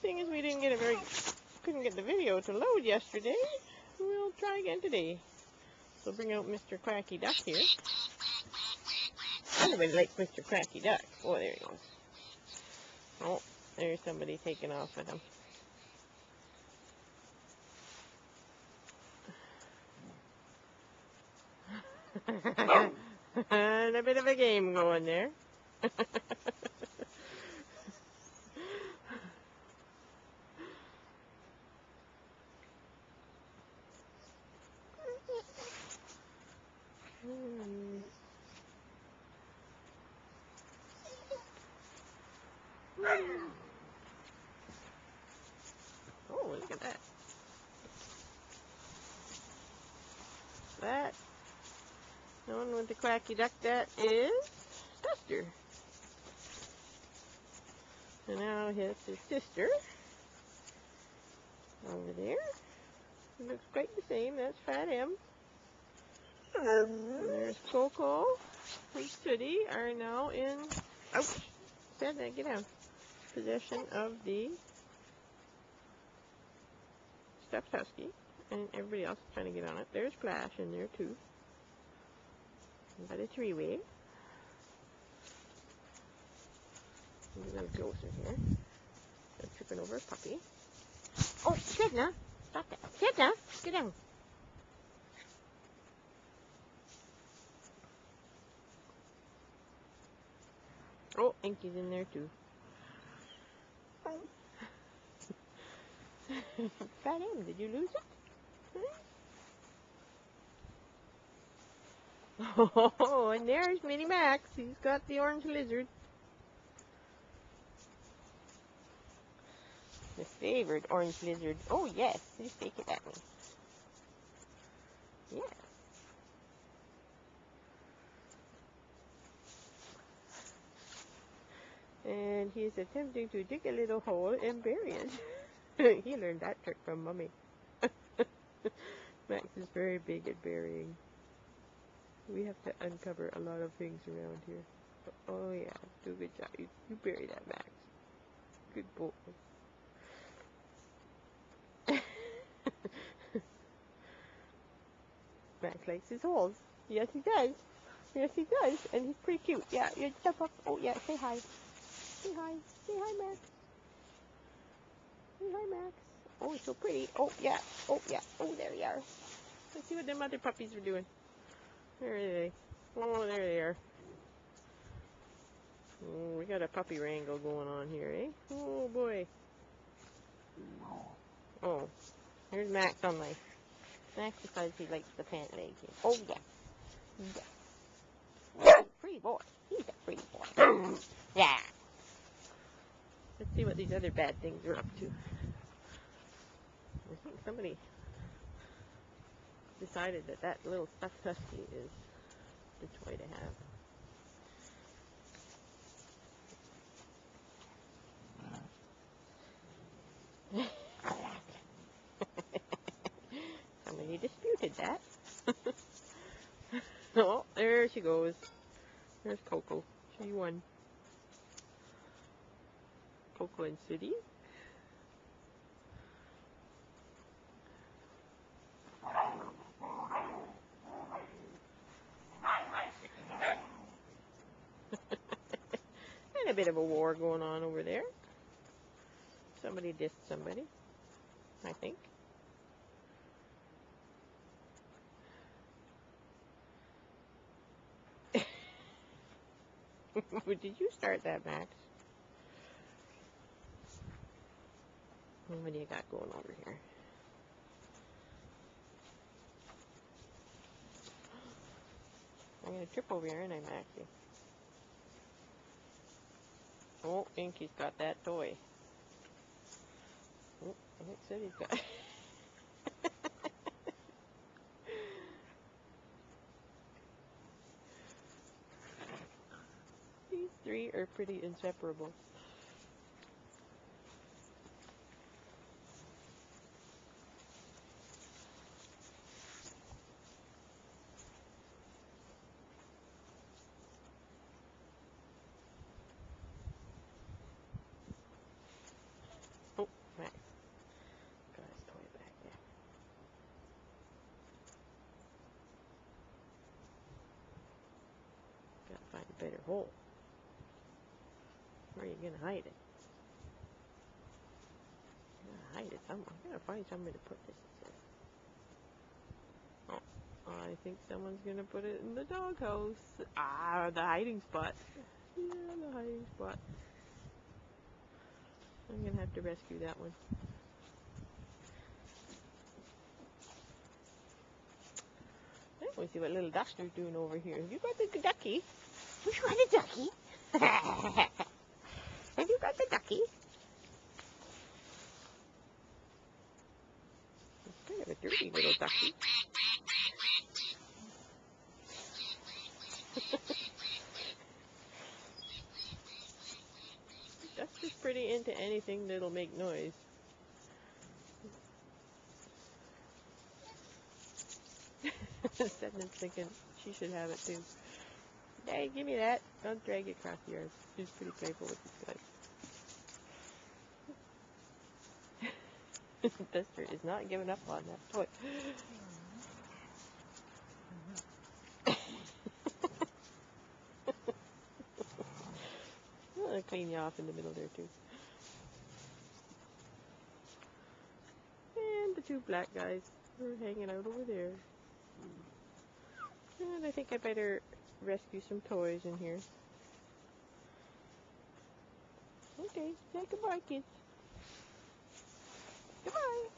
seeing as we couldn't get the video to load yesterday, we'll try again today. So bring out Mr. Quacky Duck here. Everybody likes Mr. Quacky Duck. Oh, there he goes. Oh, there's somebody taking off with him. And a bit of a game going there. Oh, look at that. That one with the Quacky Duck, that is Duster. And now here's his sister over there. It looks quite the same. That's Fat M. And there's Coco and Sooty are now in, ouch, said that, get down, possession of the stuffed husky. And everybody else is trying to get on it. There's Flash in there too. We've got a three-way. A little closer here. I'm tripping over a puppy. Oh, Sedna! Stop that. Sedna! Get down! Oh, Inky's in there too. Fat M, did you lose it? Oh, and there's Minnie Max. He's got the orange lizard. His favorite orange lizard. Oh, yes. Just take it at me. Yes. And he's attempting to dig a little hole and bury it. He learned that trick from Mummy. Max is very big at burying. We have to uncover a lot of things around here. Oh yeah, do a good job. You bury that, Max. Good boy. Max likes his holes. Yes, he does. Yes, he does. And he's pretty cute. Yeah, you jump up. Oh yeah, say hi. Say hi. Say hi, Max. Say hi, Max. Oh, it's so pretty. Oh yeah. Oh yeah. Oh, there you are. Let's see what them other puppies are doing. Where are they? Oh, there they are. Oh, we got a puppy wrangle going on here, eh? Oh, boy. Oh, here's Max on my... Max because he likes the pant leg here. Oh, yeah. Yeah. Free boy. He's a free boy. Yeah. Let's see what these other bad things are up to. I think somebody decided that that little stuffed husky is the toy to have. Somebody disputed that. Oh, there she goes. There's Coco. She won. Coco and Sooty. And a bit of a war going on over there. Somebody dissed somebody, I think. Did you start that, Max? What do you got going over here? I'm going to trip over here, and I'm actually... Oh, Inky's got that toy. Oh, I think Sooty's got... These three are pretty inseparable. Oh, better hole. Where are you gonna hide it? You're gonna hide it somewhere. I'm gonna find somewhere to put this. Oh, I think someone's gonna put it in the doghouse. Ah, the hiding spot. Yeah, the hiding spot. I'm gonna have to rescue that one. Let me see what little Duster's doing over here. Have you got the ducky? Have you got the ducky? Have you got the ducky? It's kind of a dirty little ducky. Duster's pretty into anything that'll make noise. Sedna's thinking she should have it too. Hey, give me that. Don't drag it across the yard. She's pretty playful with this guy. Duster is not giving up on that toy. I'll clean you off in the middle there too. And the two black guys are hanging out over there. And I think I better rescue some toys in here. Okay, say goodbye, kids. Goodbye.